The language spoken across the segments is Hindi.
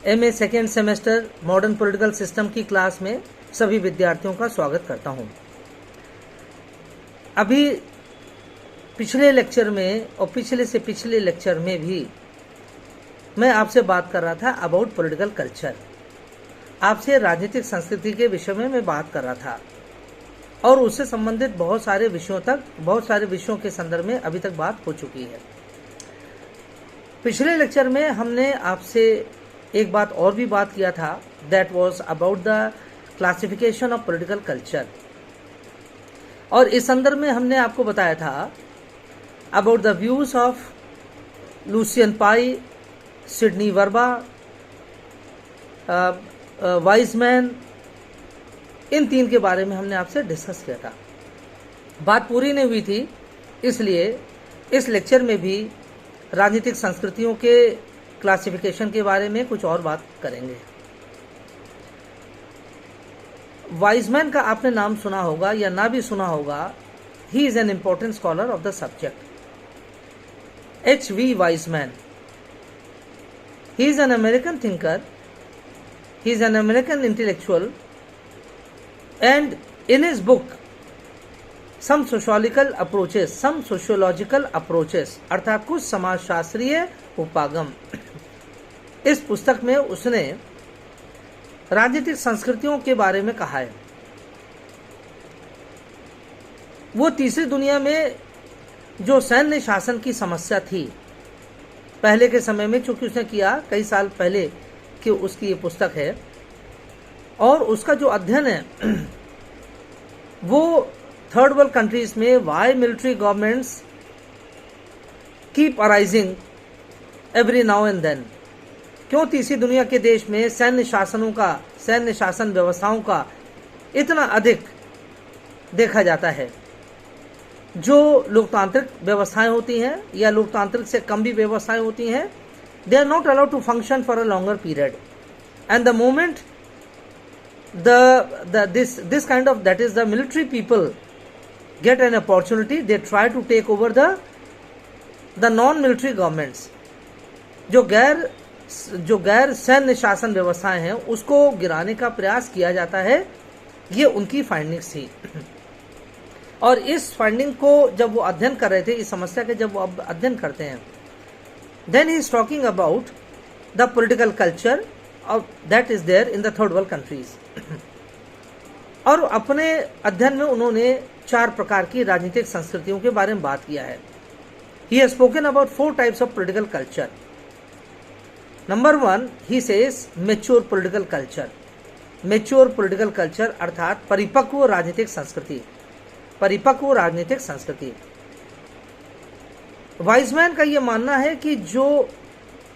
MA second semester modern political system की क्लास में सभी विद्यार्थियों का स्वागत करता हूं। अभी पिछले लेक्चर में और पिछले से पिछले लेक्चर में भी मैं आपसे बात कर रहा था अबाउट पॉलिटिकल कल्चर। आपसे राजनीतिक संस्कृति के विषय में मैं बात कर रहा था और उससे संबंधित बहुत सारे विषयों के संदर्भ में अभी तक बात हो चुकी है। पिछले लेक्चर में हमने आपसे एक बात और भी बात किया था, that was about the classification of political culture. और इस संदर्भ में हमने आपको बताया था about the views of Lucian Pye, Sidney Verba, Wiseman, इन तीन के बारे में हमने आपसे डिस्कस किया था। बात पूरी नहीं हुई थी, इसलिए इस लेक्चर में भी राजनीतिक संस्कृतियों के क्लासिफिकेशन के बारे में कुछ और बात करेंगे। वाइजमैन का आपने नाम सुना होगा या ना भी सुना होगा। He is an important scholar of the subject. H.V. Weizmann. He is an American thinker. He is an American intellectual. And in his book, some sociological approaches, अर्थात कुछ समाजशास्त्रीय उपागम, इस पुस्तक में उसने राजनीतिक संस्कृतियों के बारे में कहा है। वो तीसरी दुनिया में जो सैन्य शासन की समस्या थी पहले के समय में, चूंकि उसने किया कई साल पहले कि उसकी ये पुस्तक है, और उसका जो अध्ययन है वो थर्ड वर्ल्ड कंट्रीज में why military governments keep arising every now and then, क्यों तीसरी दुनिया के देश में सैन्य शासन व्यवस्थाओं का इतना अधिक देखा जाता है। जो लोकतांत्रिक व्यवस्थाएं होती हैं या लोकतांत्रिक से कम भी व्यवस्थाएं होती हैं, they are not allowed to function for a longer period, and the moment this kind of, that is the military people get an opportunity, they try to take over the non-military governments. जो गैर सैन्य शासन व्यवस्थाएं हैं उसको गिराने का प्रयास किया जाता है। ये उनकी फाइंडिंग्स थी। और इस फाइंडिंग को जब वो अध्ययन कर रहे थे, इस समस्या के जब वो अब अध्ययन करते हैं, then he is talking about the political culture that is there in the third world countries. और अपने अध्ययन में उन्होंने 4 प्रकार की राजनीतिक संस्कृतियों के बारे में बात किया है। He has spoken about 4 types of political culture. Number 1, he says mature political culture. Mature political culture अर्थात परिपक्व राजनीतिक संस्कृति। वाइजमैन का यह मानना है कि जो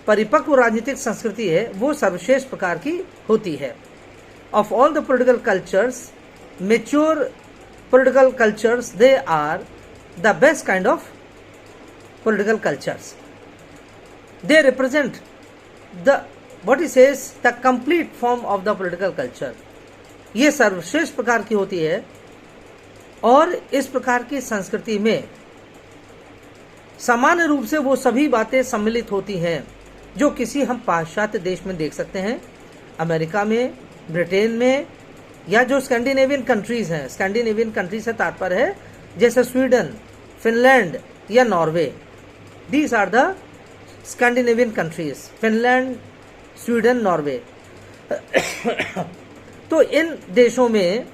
परिपक्व राजनीतिक संस्कृति है वो सर्वश्रेष्ठ प्रकार की होती है। Of all the political cultures, mature political cultures, they are the best kind of political cultures. They represent what he says the complete form of the political culture। ये सर्वश्रेष्ठ प्रकार की होती है और इस प्रकार की संस्कृति में सामान्य रूप से वो सभी बातें सम्मिलित होती हैं जो किसी हम पाश्चात्य देश में देख सकते हैं, अमेरिका में, ब्रिटेन में, या जो स्कैंडिनेवियन कंट्रीज हैं। स्कैंडिनेवियन कंट्रीज से तात्पर्य है जैसे स्वीडन, फिनलैंड या Norway. These are the Scandinavian countries, Finland, Sweden, Norway. तो इन देशों में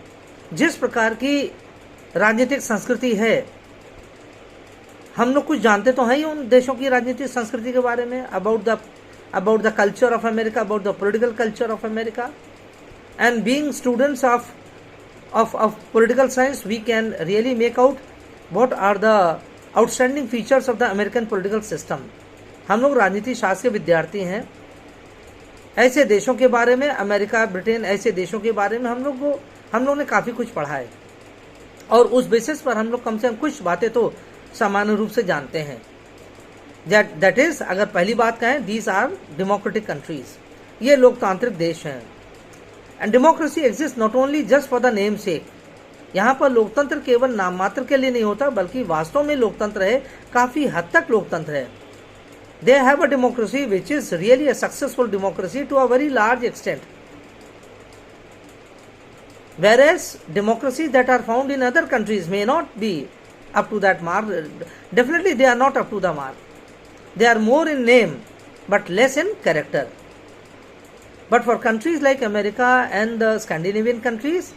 जिस प्रकार की राजनीतिक संस्कृति है, हम लोग कुछ जानते तो हैं ही उन देशों की राजनीतिक संस्कृति के बारे में, about the culture of America, about the political culture of America. And being students of political science, we can really make out what are the outstanding features of the American political system. हम लोग राजनीति शास्त्र के विद्यार्थी हैं। ऐसे देशों के बारे में, अमेरिका, ब्रिटेन, ऐसे देशों के बारे में हम लोग ने काफ़ी कुछ पढ़ा है और उस बेसिस पर हम लोग कम से कम कुछ बातें तो सामान्य रूप से जानते हैं। दैट इज, अगर पहली बात कहें, दीज आर डेमोक्रेटिक कंट्रीज। ये लोकतांत्रिक देश हैं। And democracy exist not only just for the name सेक। यहाँ पर लोकतंत्र केवल नाम मात्र के लिए नहीं होता, बल्कि वास्तव में लोकतंत्र है, काफ़ी हद तक लोकतंत्र है। they have a democracy which is really a successful democracy to a very large extent, whereas democracies that are found in other countries may not be up to that mark. Definitely they are not up to the mark. They are more in name but less in character. But for countries like America and the Scandinavian countries,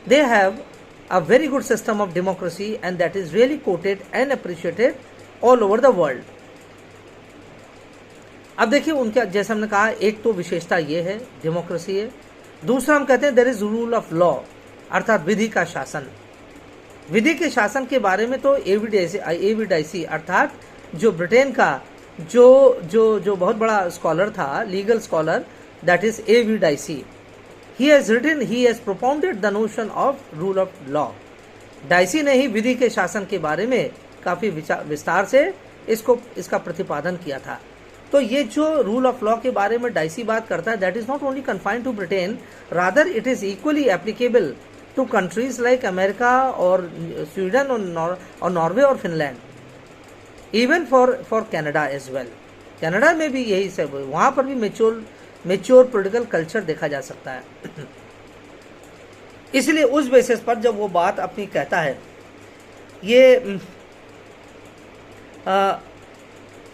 they have a very good system of democracy, and that is really quoted and appreciated all over the world. अब देखिए उनका, जैसे हमने कहा, एक तो विशेषता ये है, डेमोक्रेसी है। दूसरा हम कहते हैं there is rule of law, अर्थात विधि का शासन। विधि के शासन के बारे में तो एविडाइसी अर्थात जो ब्रिटेन का जो बहुत बड़ा स्कॉलर था, legal scholar, that is A V Dicey, he has written, he has propounded the notion of rule of law. Dicey ने ही विधि के शासन के बारे में काफी विस्तार से इसका प्रतिपादन किया था। तो ये जो रूल ऑफ लॉ के बारे में डाइसी बात करता है, that is not only confined to Britain, rather it is equally applicable to countries like America और स्वीडन और नॉर्वे और Finland, even for Canada as well. Canada में भी यही सब, वहां पर भी मेच्योर पॉलिटिकल कल्चर देखा जा सकता है। इसलिए उस बेसिस पर जब वो बात अपनी कहता है, ये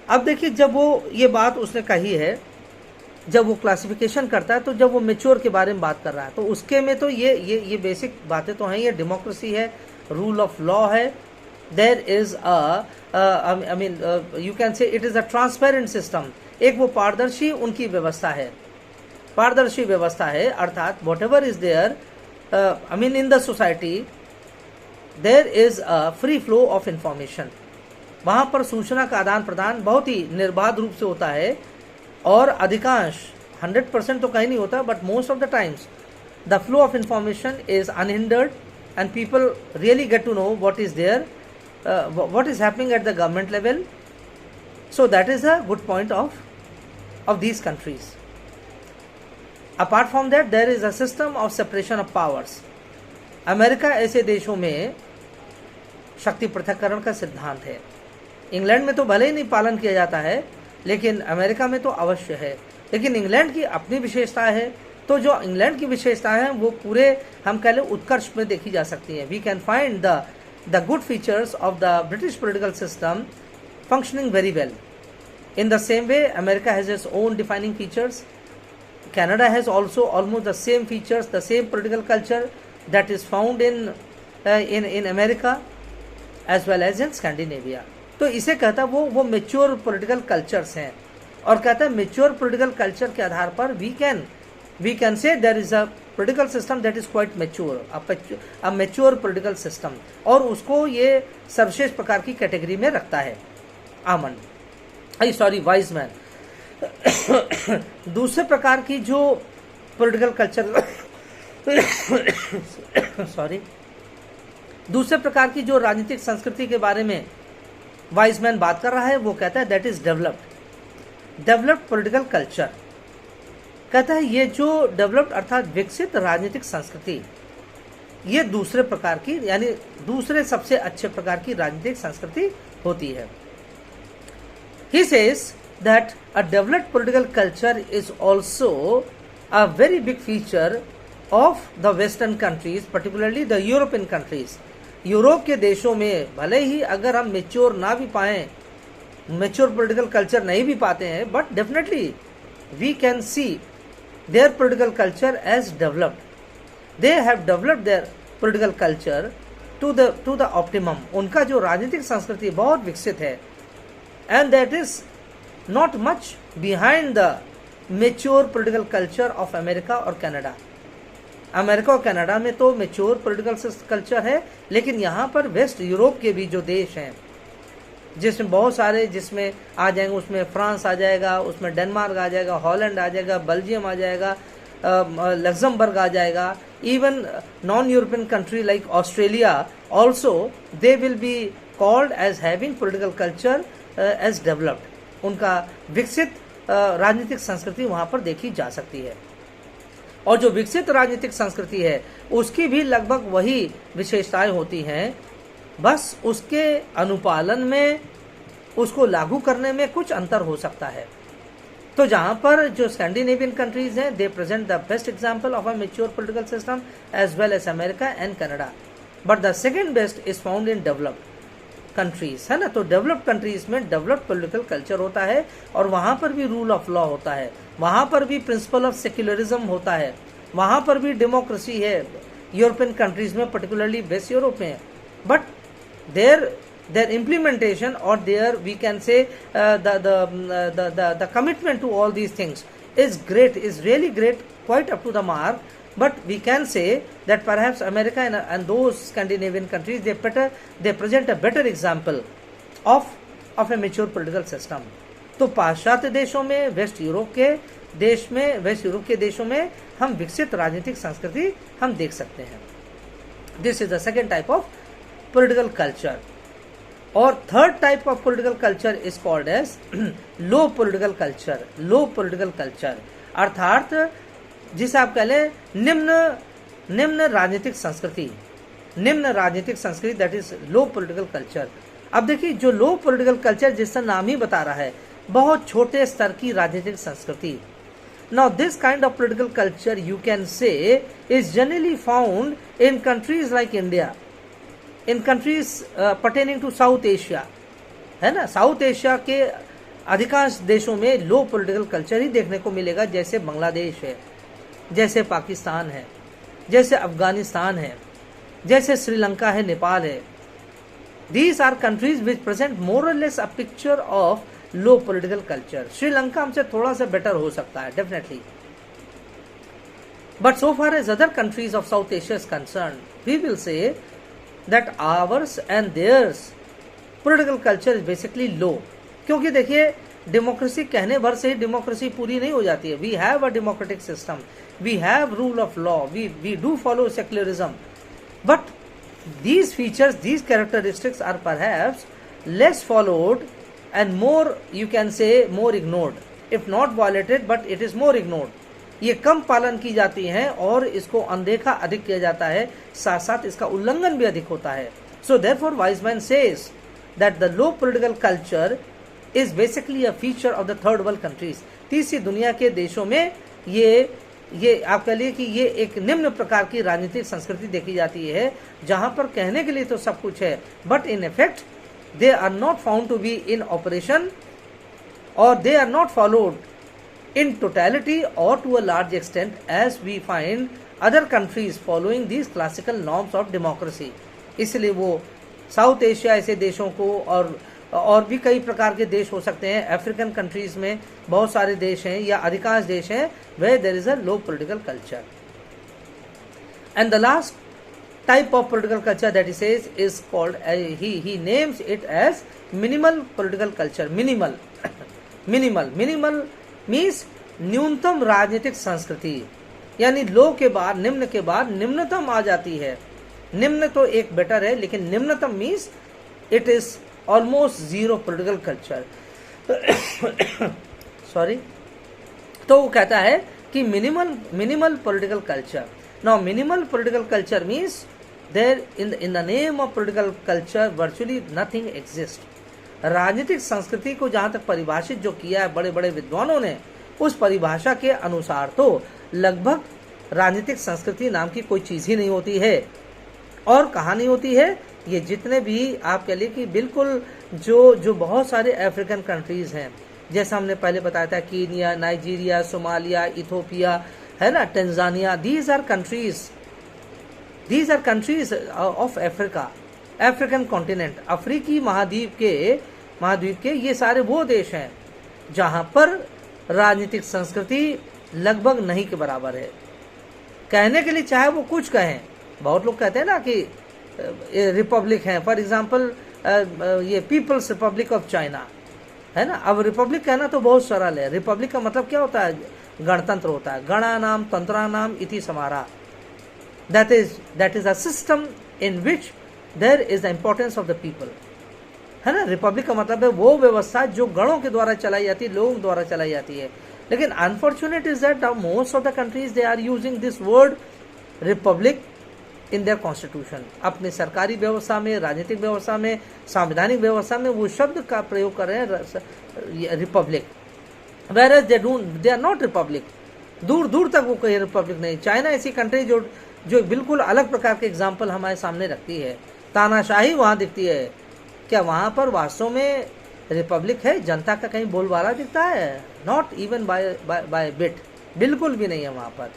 अब देखिए जब वो ये बात उसने कही है, जब वो क्लासिफिकेशन करता है, तो जब वो मेच्योर के बारे में बात कर रहा है, तो उसके में तो ये बेसिक बातें तो हैं, ये डेमोक्रेसी है, रूल ऑफ लॉ है, there is I mean you can say it is a transparent system, एक वो पारदर्शी उनकी व्यवस्था है, पारदर्शी व्यवस्था है, अर्थात whatever is there I mean in the society there is a free flow of information. वहां पर सूचना का आदान प्रदान बहुत ही निर्बाध रूप से होता है, और अधिकांश 100% तो कहीं नहीं होता, but most of the times the flow of information is unhindered and people really get to know what is there, what is happening at the government level. So that is a good point of these countries. Apart from that, there is a system of separation of powers. America ऐसे देशों में शक्ति पृथक्करण का सिद्धांत है। इंग्लैंड में तो भले ही नहीं पालन किया जाता है, लेकिन अमेरिका में तो अवश्य है। लेकिन इंग्लैंड की अपनी विशेषता है, तो जो इंग्लैंड की विशेषता है वो पूरे हम कह लें उत्कर्ष में देखी जा सकती है। We can find the good features of the British political system functioning very well. In the same way, America has its own defining features. Canada has also almost the same features, the same political culture that is found in America as well as in Scandinavia. तो इसे कहता है वो मेच्योर पॉलिटिकल कल्चर्स हैं, और कहता है मेच्योर पॉलिटिकल कल्चर के आधार पर we can say there is a political system that is quite mature, a mature political system, और उसको ये सर्वश्रेष्ठ प्रकार की कैटेगरी में रखता है वाइजमैन। दूसरे प्रकार की जो पॉलिटिकल कल्चर दूसरे प्रकार की जो राजनीतिक संस्कृति के बारे में वाइजमैन बात कर रहा है, वो कहता है that is developed political culture. कहता है ये जो डेवलप्ड अर्थात विकसित राजनीतिक संस्कृति, ये दूसरे प्रकार की, यानी दूसरे सबसे अच्छे प्रकार की राजनीतिक संस्कृति होती है। He says that a developed political culture is also a very big feature of the Western countries, particularly the European countries. Europe के देशों में भले ही अगर हम मेच्योर ना भी पाएं, मेच्योर पॉलिटिकल कल्चर नहीं भी पाते हैं, but definitely we can see their political culture as developed. They have developed their political culture to the optimum. उनका जो राजनीतिक संस्कृति बहुत विकसित है, and that is not much behind the mature political culture of America or Canada. America और कनाडा में तो मेच्योर पॉलिटिकल कल्चर है, लेकिन यहाँ पर वेस्ट यूरोप के भी जो देश हैं, जिसमें बहुत सारे, जिसमें आ जाएंगे, उसमें फ्रांस आ जाएगा, उसमें डेनमार्क आ जाएगा, हॉलैंड आ जाएगा, बेल्जियम आ जाएगा, लग्जमबर्ग आ जाएगा, even non European country like Australia also, they will be called as having political culture as developed. उनका विकसित राजनीतिक संस्कृति वहां पर देखी जा सकती है, और जो विकसित राजनीतिक संस्कृति है उसकी भी लगभग वही विशेषताएं होती हैं, बस उसके अनुपालन में उसको लागू करने में कुछ अंतर हो सकता है। तो जहां पर जो स्कैंडिनेवियन कंट्रीज हैं, they present the best example of a mature political system as well as America and Canada, but the second best is found in developed countries, है ना। तो डेवलप्ड कंट्रीज में डेवलप्ड पॉलिटिकल कल्चर होता है और वहां पर भी रूल ऑफ लॉ होता है, वहां पर भी प्रिंसिपल ऑफ सेक्युलरिज्म होता है, वहां पर भी डेमोक्रेसी है। यूरोपियन कंट्रीज में पर्टिकुलरली वेस्ट यूरोप में, but their implementation or their, we can say, the commitment to all these things is great, is really great, quite up to the mark. But we can say that perhaps America and those Scandinavian countries, they present a better example of a mature political system. तो पाश्चात्य देशों में, वेस्ट यूरोप के देशों में हम विकसित राजनीतिक संस्कृति हम देख सकते हैं। This is the second type of political culture. और third type of political culture is called as low political culture. Low political culture अर्थात जिसे आप कह लें निम्न राजनीतिक संस्कृति, that is low political culture. अब देखिए, जो लो पॉलिटिकल कल्चर जिसका नाम ही बता रहा है, बहुत छोटे स्तर की राजनीतिक संस्कृति। Now this kind of political culture, you can say, is generally found in countries like India, in countries pertaining to South Asia, है ना। साउथ एशिया के अधिकांश देशों में लो पॉलिटिकल कल्चर ही देखने को मिलेगा, जैसे बांग्लादेश है, जैसे पाकिस्तान है, जैसे अफगानिस्तान है, जैसे श्रीलंका है, नेपाल है। These are countries which present more or less a picture of low political culture. Sri Lanka हमसे थोड़ा सा बेटर हो सकता है, definitely, but so far as other countries of South Asia is concerned, we will say that ours and theirs political culture is basically low. क्योंकि देखिए, डेमोक्रेसी कहने भर से ही डेमोक्रेसी पूरी नहीं हो जाती है। We have a democratic system, we have rule of law, we do follow secularism, but these features, these characteristics are perhaps less followed and more, you can say, more ignored, if not violated, but it is more ignored। ये कम पालन की जाती हैं और इसको अनदेखा अधिक किया जाता है, साथ साथ इसका उल्लंघन भी अधिक होता है। So therefore Weizmann says that the low political culture is basically a feature of the third world countries। तीसरी दुनिया के देशों में ये आप कह लिए कि ये एक निम्न प्रकार की राजनीतिक संस्कृति देखी जाती है, जहां पर कहने के लिए तो सब कुछ है, but in effect they are not found to be in operation, और they are not followed in totality और to a large extent as we find other countries following these classical norms of democracy. इसलिए वो साउथ एशिया ऐसे देशों को, और भी कई प्रकार के देश हो सकते हैं, अफ्रीकन कंट्रीज में बहुत सारे देश हैं या अधिकांश देश हैं, where there is a low political culture। And the last type of political culture that he says is called, he names it as minimal political culture। minimal means न्यूनतम राजनीतिक संस्कृति, यानी लो के बाद, निम्न के बाद निम्नतम आ जाती है। निम्न तो एक बेटर है, लेकिन निम्नतम means it is almost zero political culture. Sorry, तो वो कहता है कि minimal political culture. Now minimal political culture means there in the name of political culture virtually nothing exist. राजनीतिक संस्कृति को जहां तक परिभाषित जो किया है बड़े बड़े विद्वानों ने, उस परिभाषा के अनुसार तो लगभग राजनीतिक संस्कृति नाम की कोई चीज ही नहीं होती है। और कहाँ नहीं होती है, ये जितने भी आप कह लिए कि बिल्कुल जो बहुत सारे अफ्रीकन कंट्रीज हैं, जैसा हमने पहले बताया था, कीनिया, नाइजीरिया, सोमालिया, इथोपिया, है ना, Tanzania, these are countries of Africa, African continent, अफ्रीकी महाद्वीप के ये सारे वो देश हैं जहां पर राजनीतिक संस्कृति लगभग नहीं के बराबर है। कहने के लिए चाहे वो कुछ कहें, बहुत लोग कहते हैं ना कि रिपब्लिक है, फॉर एग्जाम्पल ये पीपल्स रिपब्लिक ऑफ चाइना, है ना। अब रिपब्लिक कहना तो बहुत सरल है। रिपब्लिक का मतलब क्या होता है? गणतंत्र होता है। गणा नाम तंत्रा नाम इति समारा, that is a system in which there is the importance of the people, है ना। रिपब्लिक का मतलब है वो व्यवस्था जो गणों के द्वारा चलाई जाती है, लोगों द्वारा चलाई जाती है। लेकिन unfortunate is that most of the countries they are using this word republic in their constitution. अपने सरकारी व्यवस्था में, राजनीतिक व्यवस्था में, संवैधानिक व्यवस्था में वो शब्द का प्रयोग कर रहे हैं republic, whereas they are not republic. दूर दूर तक वो कहीं रिपब्लिक नहीं। चाइना ऐसी कंट्री जो बिल्कुल अलग प्रकार के एग्जाम्पल हमारे सामने रखती है। तानाशाही वहाँ दिखती है। क्या वहाँ पर वास्तव में रिपब्लिक है? जनता का कहीं बोलबाला दिखता है? नॉट इवन बाय बिट, बिल्कुल भी नहीं है वहाँ पर,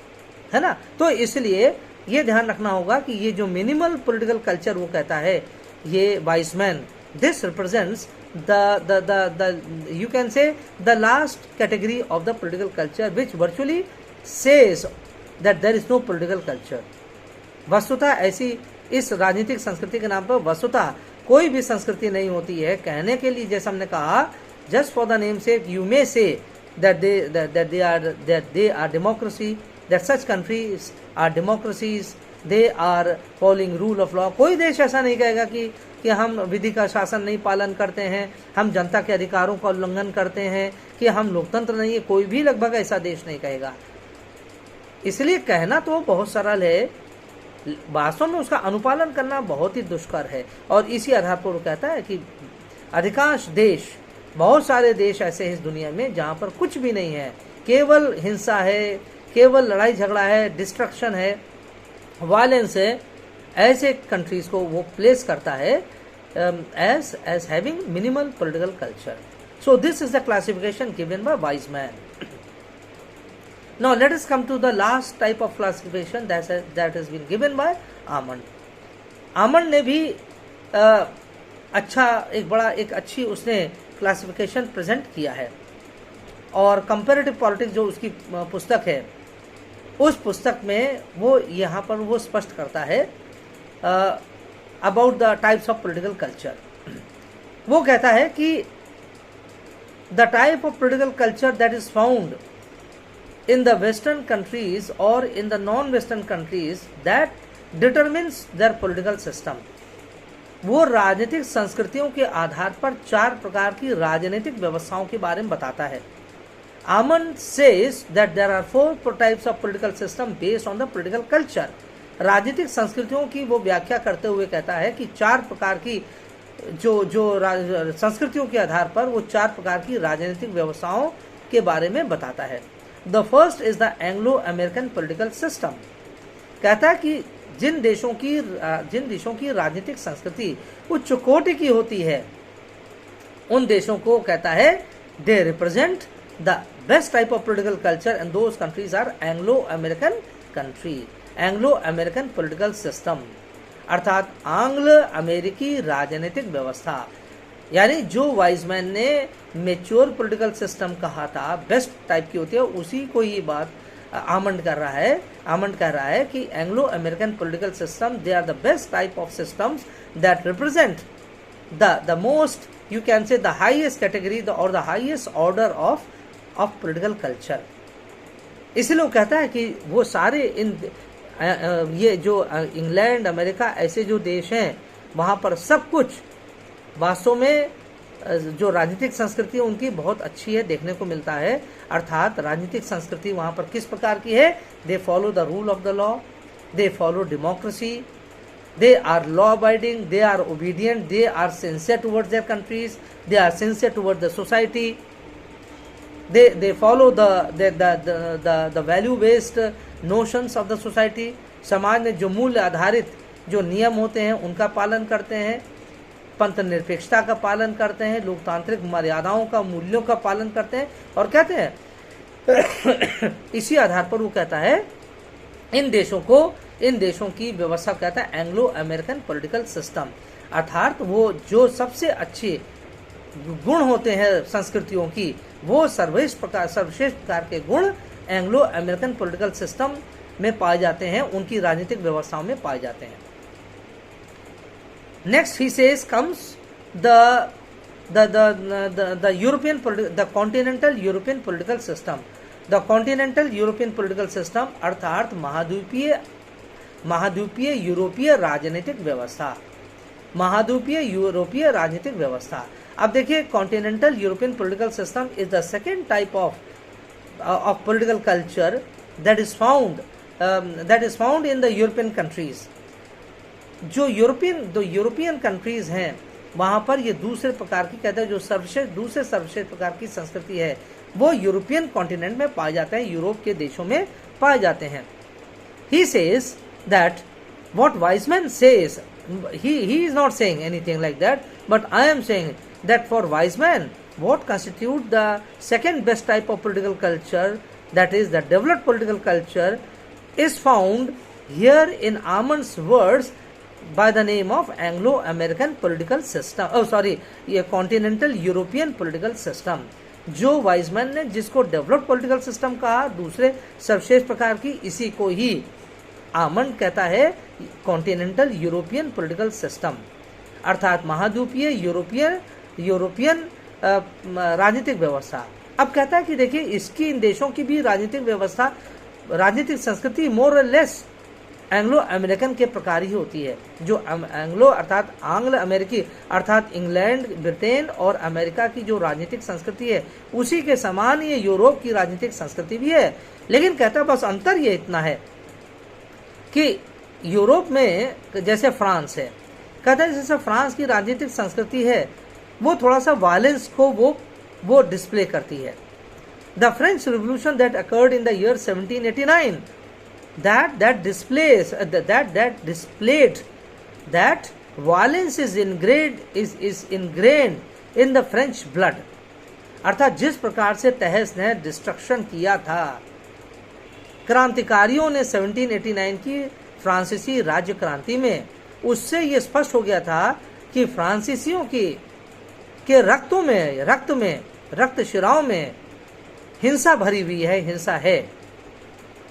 है ना। तो इसलिए ये ध्यान रखना होगा कि ये जो मिनिमल पॉलिटिकल कल्चर वो कहता है, ये Wiseman, this represents the you can say the last category of the political culture which virtually says that there is no political culture। वस्तुतः ऐसी इस राजनीतिक संस्कृति के नाम पर वस्तुतः कोई भी संस्कृति नहीं होती है। कहने के लिए जैसे हमने कहा, just for the name sake you may say that they are democracy, that such countries are democracies, they are following rule of law। कोई देश ऐसा नहीं कहेगा कि हम विधि का शासन नहीं पालन करते हैं, हम जनता के अधिकारों का उल्लंघन करते हैं, कि हम लोकतंत्र नहीं है। कोई भी लगभग ऐसा देश नहीं कहेगा। इसलिए कहना तो बहुत सरल है, वास्तव में उसका अनुपालन करना बहुत ही दुष्कर है। और इसी आधार पर वो कहता है कि अधिकांश देश, बहुत सारे देश ऐसे हैं इस दुनिया में जहाँ पर कुछ भी नहीं है, केवल हिंसा है, केवल लड़ाई झगड़ा है, डिस्ट्रक्शन है, वायलेंस है। ऐसे कंट्रीज को वो प्लेस करता है as having minimal political culture। So this is the classification given by Weizmann। Now let us come to the last type of classification that has been given by Amand। Almond ने भी एक अच्छी उसने क्लासिफिकेशन प्रेजेंट किया है। और कंपैरेटिव पॉलिटिक्स जो उसकी पुस्तक है, उस पुस्तक में वो यहाँ पर वो स्पष्ट करता है about the types of political culture. वो कहता है कि the type of political culture that is found in the western countries और in the non western countries that determines their political system. वो राजनीतिक संस्कृतियों के आधार पर 4 प्रकार की राजनीतिक व्यवस्थाओं के बारे में बताता है। Amand says that there are 4 types of political system based on the political culture। राजनीतिक संस्कृतियों की वो व्याख्या करते हुए कहता है कि 4 प्रकार की जो संस्कृतियों के आधार पर वो 4 प्रकार की राजनीतिक व्यवस्थाओं के बारे में बताता है। The first is the Anglo American political system. कहता है कि जिन देशों की राजनीतिक संस्कृति उच्च कोटि की होती है, उन देशों को कहता है they represent the best type of political culture and those countries are Anglo American country. Anglo American political system अर्थात आंग्ल अमेरिकी राजनीतिक व्यवस्था, यानी जो वाइजमैन ने मेच्योर पॉलिटिकल सिस्टम कहा था, बेस्ट टाइप की होती है, उसी को ये बात आमंड कर रहा है। आमंड कह रहा है कि Anglo American political system they are the best type of systems that represent the most, you can say the highest category और the highest order of political culture. इसलिए वो कहता है कि वो सारे ये जो इंग्लैंड, अमेरिका, ऐसे जो देश हैं, वहाँ पर सब कुछ वास्तव में जो राजनीतिक संस्कृति है उनकी बहुत अच्छी है, देखने को मिलता है। अर्थात राजनीतिक संस्कृति वहाँ पर किस प्रकार की है? They follow the rule of the law, they follow democracy, they are law abiding, they are obedient, they are sincere towards their countries, they are sincere towards the society, they follow the value based notions of the society। समाज में जो मूल्य आधारित जो नियम होते हैं उनका पालन करते हैं, पंथ निरपेक्षता का पालन करते हैं, लोकतांत्रिक मर्यादाओं का, मूल्यों का पालन करते हैं। और कहते हैं इसी आधार पर वो कहता है इन देशों की व्यवस्था कहता है एंग्लो अमेरिकन पॉलिटिकल सिस्टम। अर्थात वो जो सबसे अच्छे गुण होते हैं संस्कृतियों की, वो सर्वश्रेष्ठ प्रकार के गुण एंग्लो अमेरिकन पॉलिटिकल सिस्टम में पाए जाते हैं, उनकी राजनीतिक व्यवस्थाओं में पाए जाते हैं। Next he says comes the continental European political system. The continental European political system अर्थात महाद्वीपीय यूरोपीय राजनीतिक व्यवस्था, महाद्वीपीय यूरोपीय राजनीतिक व्यवस्था। अब देखिए, continental European political system is the second type of political culture that is found in the European countries। जो यूरोपियन कंट्रीज हैं वहां पर ये दूसरे प्रकार की कहते हैं जो दूसरे सर्वश्रेष्ठ प्रकार की संस्कृति है वो यूरोपियन कॉन्टिनेंट में पाए जाते हैं, यूरोप के देशों में पाए जाते हैं। He says that what Wiseman says, he is not saying anything like that, but I am saying that for Weizmann what constitute the second best type of political culture, that is the developed political culture, is found here in Armand's words by the name of Anglo-American political system, ये continental European political system। जो वाइजमैन ने जिसको डेवलप्ड पॉलिटिकल सिस्टम कहा, दूसरे सर्वश्रेष्ठ प्रकार की, इसी को ही आमंड कहता है कॉन्टिनेंटल यूरोपियन पॉलिटिकल सिस्टम, अर्थात महाद्वीपीय यूरोपियन राजनीतिक व्यवस्था। अब कहता है कि देखिए इसकी इन देशों की भी राजनीतिक व्यवस्था, राजनीतिक संस्कृति मोर और लेस एंग्लो अमेरिकन के प्रकार ही होती है। जो एंग्लो अर्थात आंग्ल अमेरिकी अर्थात इंग्लैंड, ब्रिटेन और अमेरिका की जो राजनीतिक संस्कृति है उसी के समान ये यूरोप की राजनीतिक संस्कृति भी है। लेकिन कहता है बस अंतर ये इतना है कि यूरोप में जैसे फ्रांस है, कहता है जैसे फ्रांस की राजनीतिक संस्कृति है वो थोड़ा सा वायलेंस को वो डिस्प्ले करती है। The French revolution that occurred in the year 1789 that displayed that violence is ingrained in the French blood, अर्थात जिस प्रकार से तहस ने डिस्ट्रक्शन किया था क्रांतिकारियों ने 1789 की फ्रांसीसी राज्य क्रांति में, उससे ये स्पष्ट हो गया था कि फ्रांसीसियों के रक्त शिराओं में हिंसा भरी हुई है, हिंसा है।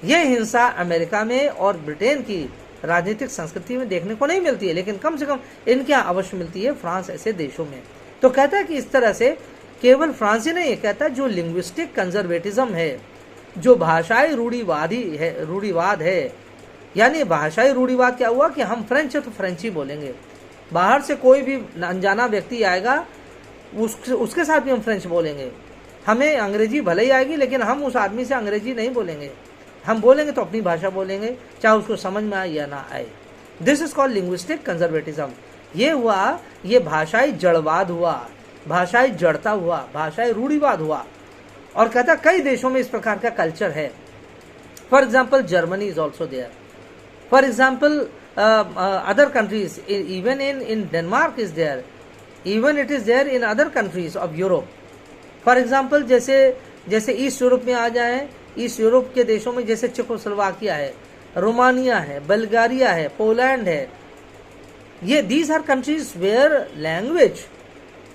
यह हिंसा अमेरिका में और ब्रिटेन की राजनीतिक संस्कृति में देखने को नहीं मिलती है, लेकिन कम से कम इनके यहाँ अवश्य मिलती है फ्रांस ऐसे देशों में। तो कहता है कि इस तरह से केवल फ्रांस ही नहीं है, कहता है जो लिंग्विस्टिक कंजर्वेटिज्म है, जो भाषाई रूढ़िवाद है, यानी भाषाई रूढ़िवाद क्या हुआ कि हम फ्रेंच है तो फ्रेंच ही बोलेंगे, बाहर से कोई भी अनजाना व्यक्ति आएगा उसके साथ भी हम फ्रेंच बोलेंगे, हमें अंग्रेजी भले ही आएगी लेकिन हम उस आदमी से अंग्रेजी नहीं बोलेंगे, हम बोलेंगे तो अपनी भाषा बोलेंगे चाहे उसको समझ में आए या ना आए। This is called linguistic conservatism. ये हुआ, ये भाषाई जड़वाद हुआ, भाषाई जड़ता हुआ, भाषाई रूढ़िवाद हुआ। और कहता कई देशों में इस प्रकार का कल्चर है। For example Germany is also there, for example other countries, even in Denmark is there, even it is there in other countries of Europe. For example जैसे ईस्ट यूरोप में आ जाए, ईस्ट यूरोप के देशों में जैसे चेकोस्लोवाकिया है, रोमानिया है, बल्गारिया है, पोलैंड है, ये these are countries where language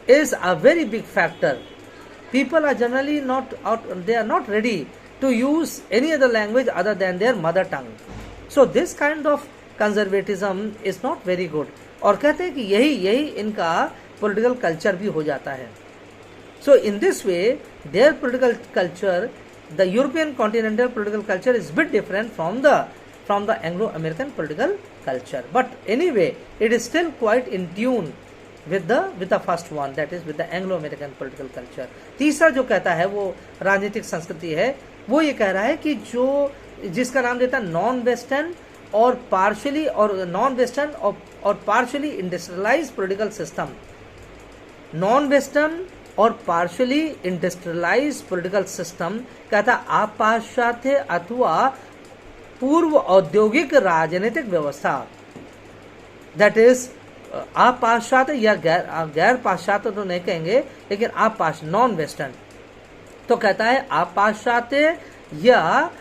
is a very big factor. People are generally they are not ready to use any other language other than their mother tongue. So this kind of conservatism is not very good. और कहते हैं कि यही इनका political culture भी हो जाता है। So in this way, their political culture, the European continental political culture is a bit different from the Anglo-American political culture. But anyway, it is still quite in tune with the first one, that is with the Anglo-American political culture. तीसरा जो कहता है वो राजनीतिक संस्कृति है, वो ये कह रहा है कि जो जिसका नाम देता है नॉन वेस्टर्न और partially industrialised political system. Non western और पार्शियली इंडस्ट्रियलाइज्ड पॉलिटिकल सिस्टम कहता अपाश्चात्य अथवा पूर्व औद्योगिक राजनीतिक व्यवस्था, दैट इज अपाश्चात्य या गैर पाश्चात्य तो नहीं कहेंगे, लेकिन नॉन वेस्टर्न। तो कहता है अपाश्चात्य या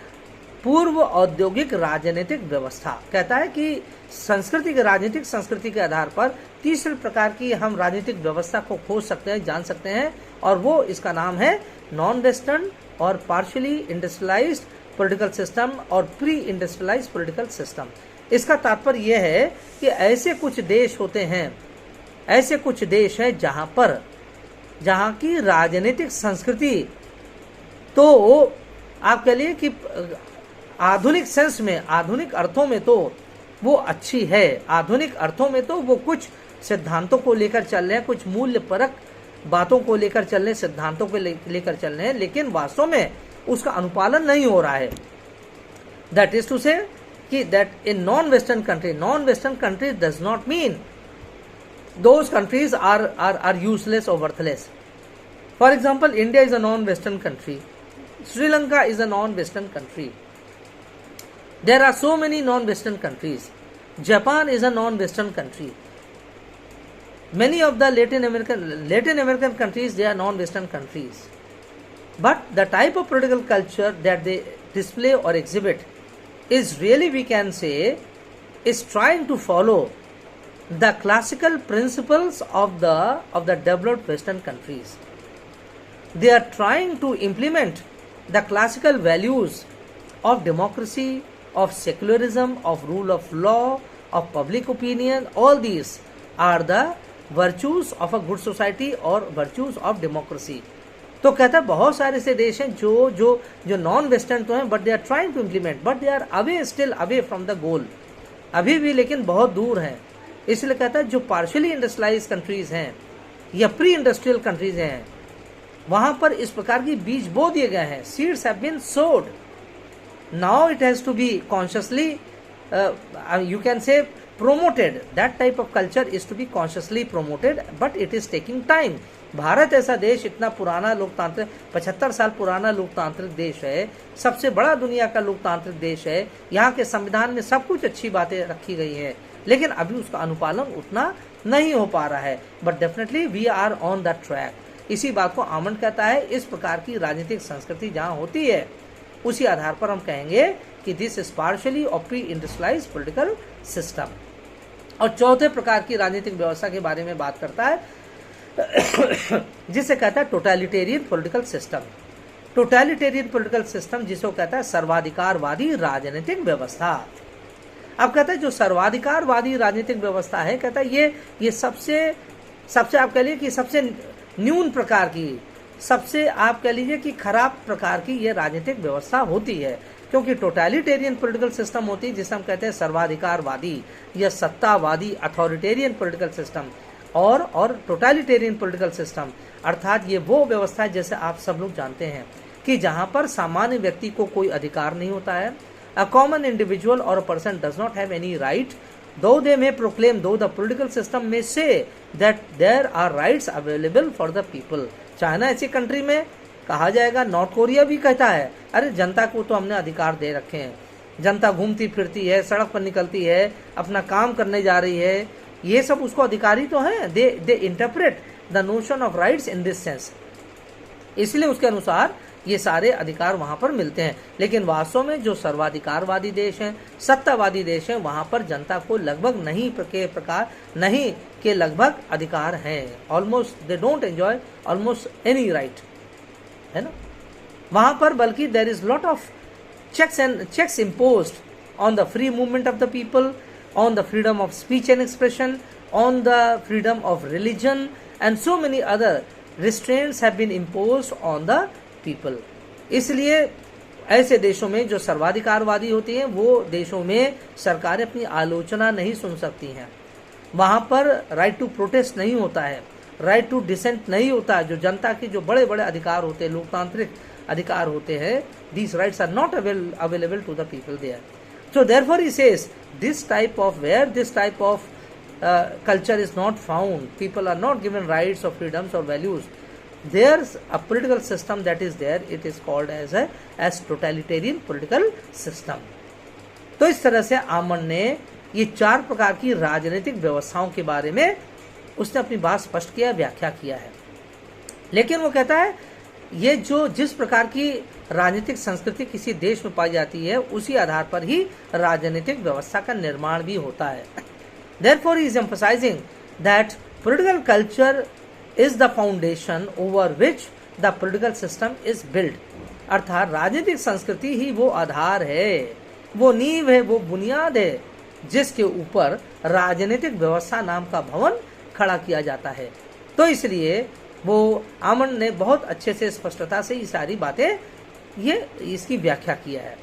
पूर्व औद्योगिक राजनीतिक व्यवस्था। कहता है कि राजनीतिक संस्कृति के आधार पर तीसरे प्रकार की हम राजनीतिक व्यवस्था को खोज सकते हैं, जान सकते हैं, और वो इसका नाम है नॉन वेस्टर्न और पार्शियली इंडस्ट्रियलाइज्ड पॉलिटिकल सिस्टम और प्री इंडस्ट्रियलाइज्ड पॉलिटिकल सिस्टम। इसका तात्पर्य यह है कि ऐसे कुछ देश होते हैं, ऐसे कुछ देश हैं जहां की राजनीतिक संस्कृति तो आप कह लिए कि आधुनिक सेंस में, आधुनिक अर्थों में तो वो अच्छी है, आधुनिक अर्थों में तो वो कुछ सिद्धांतों को लेकर चल रहे हैं, कुछ मूल्य परक बातों को लेकर चल रहे हैं, सिद्धांतों को लेकर चल रहे हैं, लेकिन वास्तव में उसका अनुपालन नहीं हो रहा है। दैट इज टू से कि that in non-Western country does not mean those countries are useless or worthless. For example, India is a non-Western country. Sri Lanka is a non-Western country. There are so many non-Western countries. Japan is a non-Western country. Many of the Latin American countries, they are non-Western countries. But the type of political culture that they display or exhibit is really, we can say, is trying to follow the classical principles of the developed Western countries. They are trying to implement the classical values of democracy, of secularism, of rule of law, of public opinion. All these are the virtues of a good society or virtues of democracy. तो कहता है बहुत सारे ऐसे देश हैं जो नॉन वेस्टर्न तो हैं, but they are trying to implement, but they are away, still away from the goal, अभी भी लेकिन बहुत दूर हैं. इसलिए कहता है जो पार्शियली इंडस्ट्रियलाइज कंट्रीज हैं या प्री इंडस्ट्रियल कंट्रीज हैं, वहां पर इस प्रकार की बीज बो दिए गए हैं. Seeds have been sowed. Now it has to be consciously, you can say promoted. That type of culture is to be consciously promoted, but it is taking time. Bharat ऐसा देश, इतना पुराना लोकतांत्रिक, 75 साल पुराना लोकतांत्रिक देश है, सबसे बड़ा दुनिया का लोकतांत्रिक देश है. यहाँ के संविधान में सब कुछ अच्छी बातें रखी गई हैं, लेकिन अभी उसका अनुपालन उतना नहीं हो पा रहा है. But definitely we are on the track. इसी बात को आमंड कहता है. इस प्रकार की राजनीतिक संस्कृति जहाँ होती है, उसी आधार पर हम कहेंगे कि दिस इज पार्शियली और प्री इंडस्ट्रियलाइज पॉलिटिकल सिस्टम. और चौथे प्रकार की राजनीतिक व्यवस्था के बारे में बात करता है, जिसे कहता है totalitarian political system. Totalitarian political system जिसको कहता है सर्वाधिकारवादी राजनीतिक व्यवस्था. अब कहता है जो सर्वाधिकारवादी राजनीतिक व्यवस्था है, कहता है ये सबसे आप कह लीजिए कि सबसे न्यून प्रकार की, सबसे आप कह लीजिए कि खराब प्रकार की ये राजनीतिक व्यवस्था होती है. क्योंकि टोटलिटेरियन पॉलिटिकल सिस्टम होती है जिसे हम कहते हैं सर्वाधिकारवादी या सत्तावादी अथॉरिटेरियन पॉलिटिकल सिस्टम, और टोटलिटेरियन पॉलिटिकल सिस्टम अर्थात ये वो व्यवस्था है जैसे आप सब लोग जानते हैं कि जहां पर सामान्य व्यक्ति को कोई अधिकार नहीं होता है. अ common individual or a person does not have any right, though they may proclaim, though the political system may say that there are rights available for the people. China ऐसी कंट्री में कहा जाएगा, नॉर्थ कोरिया भी कहता है, अरे जनता को तो हमने अधिकार दे रखे हैं, जनता घूमती फिरती है, सड़क पर निकलती है, अपना काम करने जा रही है, ये सब उसको अधिकारी तो है. They interpret the notion of rights in this sense. इसलिए उसके अनुसार ये सारे अधिकार वहां पर मिलते हैं. लेकिन वास्तव में जो सर्वाधिकारवादी देश हैं, सत्तावादी देश हैं, वहां पर जनता को लगभग नहीं के लगभग अधिकार हैं. Almost they don't enjoy almost any right, है ना. वहां पर बल्कि there is lot of checks imposed on the free movement of the people, on the freedom of speech and expression, on the freedom of religion, and so many other restraints have been imposed on the people. इसलिए ऐसे देशों में जो सर्वाधिकारवादी होती हैं, वो देशों में सरकारें अपनी आलोचना नहीं सुन सकती हैं. वहां पर राइट टू प्रोटेस्ट नहीं होता है, राइट टू डिसेंट नहीं होता है. जो जनता के जो बड़े बड़े अधिकार होते हैं, लोकतांत्रिक अधिकार होते हैं, these rights are not available to the people there. So therefore he says this type of culture is not found, people are not given rights or freedoms or values, there's a political system that is there, it is called as totalitarian political system. तो इस तरह से आमंड ने ये 4 प्रकार की राजनीतिक व्यवस्थाओं के बारे में उसने अपनी बात स्पष्ट किया, व्याख्या किया है. लेकिन वो कहता है ये जिस प्रकार की राजनीतिक संस्कृति किसी देश में पाई जाती है, उसी आधार पर ही राजनीतिक व्यवस्था का निर्माण भी होता है. Therefore, he is emphasizing that political culture is the foundation over which the political system is built. अर्थात राजनीतिक संस्कृति ही वो आधार है, वो नींव है, वो बुनियाद है जिसके ऊपर राजनीतिक व्यवस्था नाम का भवन खड़ा किया जाता है. तो इसलिए वो आमंड ने बहुत अच्छे से स्पष्टता से ये सारी बातें इसकी व्याख्या किया है.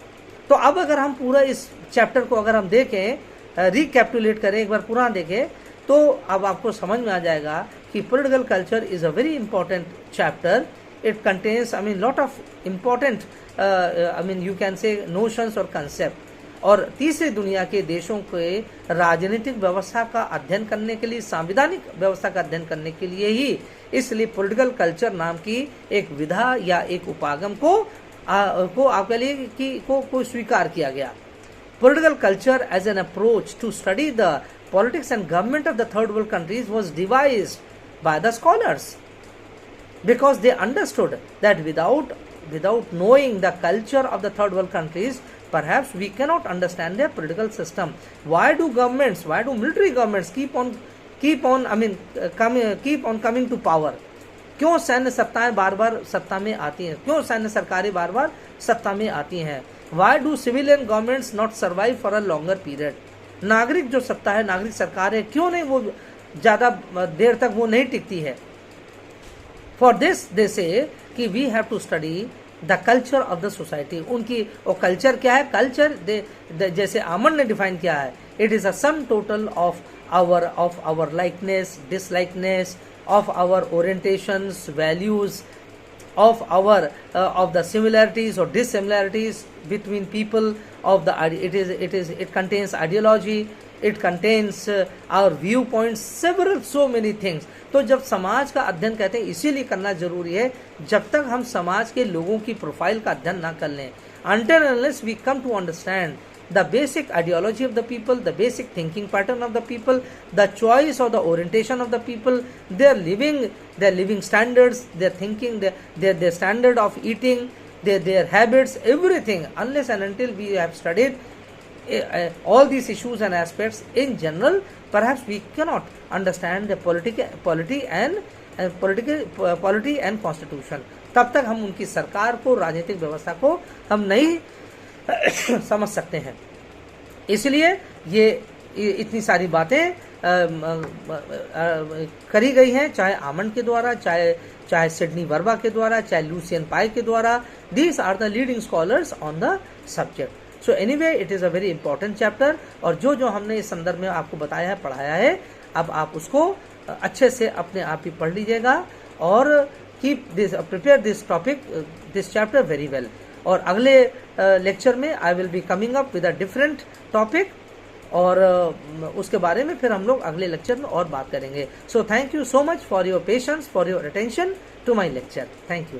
तो अब अगर हम पूरा इस चैप्टर को अगर हम देखें, रिकैपिटुलेट करें, एक बार पुराना देखें, तो अब आपको समझ में आ जाएगा कि political culture is a very important chapter. It contains lot of important you can से नोशंस और कंसेप्ट. और तीसरी दुनिया के देशों के राजनीतिक व्यवस्था का अध्ययन करने के लिए, संवैधानिक व्यवस्था का अध्ययन करने के लिए ही इसलिए पॉलिटिकल कल्चर नाम की एक विधा या एक उपागम को आपके लिए को स्वीकार किया गया। Political culture as an approach to study the politics and government of the third world countries was devised by the scholars because they understood that without knowing the culture of the third world countries, perhaps we cannot understand their political system. Why do military governments keep on coming to power? क्यों सैन्य सत्ताएं बार बार सत्ता में आती हैं? क्यों सैन्य सरकारें बार बार सत्ता में आती हैं? Why do civilian governments not survive for a longer period? नागरिक जो सत्ता है, नागरिक सरकार है, क्यों नहीं वो ज्यादा देर तक वो नहीं टिकती है? फॉर दिस दे से कि we have to study the culture of the society. उनकी वो कल्चर क्या है? कल्चर जैसे आमन ने डिफाइन किया है, it is a sum total of our likeness, dislikeness, of our orientations, values, of the similarities or dissimilarities between people, it contains ideology, it contains our viewpoints, so many things. तो जब समाज का अध्ययन कहते हैं इसीलिए करना जरूरी है, जब तक हम समाज के लोगों की प्रोफाइल का अध्ययन ना कर लें, until unless we come to understand the basic ideology of the people, the basic thinking pattern of the people, the choice or the orientation of the people, their living standards, their thinking, their standard of eating, their habits, everything, unless and until we have studied all these issues and aspects in general, perhaps we cannot understand the polity and constitution. तब तक हम उनकी सरकार को, राजनीतिक व्यवस्था को हम नहीं समझ सकते हैं। इसलिए ये इतनी सारी बातें करी गई हैं, चाहे आमंड के द्वारा, चाहे सिडनी वर्बा के द्वारा, चाहे लूसियन पाई के द्वारा। These are the leading scholars on the subject. So anyway it is a very important chapter, और जो हमने इस संदर्भ में आपको बताया है, पढ़ाया है, अब आप उसको अच्छे से अपने आप ही पढ़ लीजिएगा और prepare this chapter very well. और अगले लेक्चर में I will be coming up with a different topic, और उसके बारे में फिर हम लोग अगले लेक्चर में और बात करेंगे। So thank you so much for your patience, for your attention to my lecture. Thank you.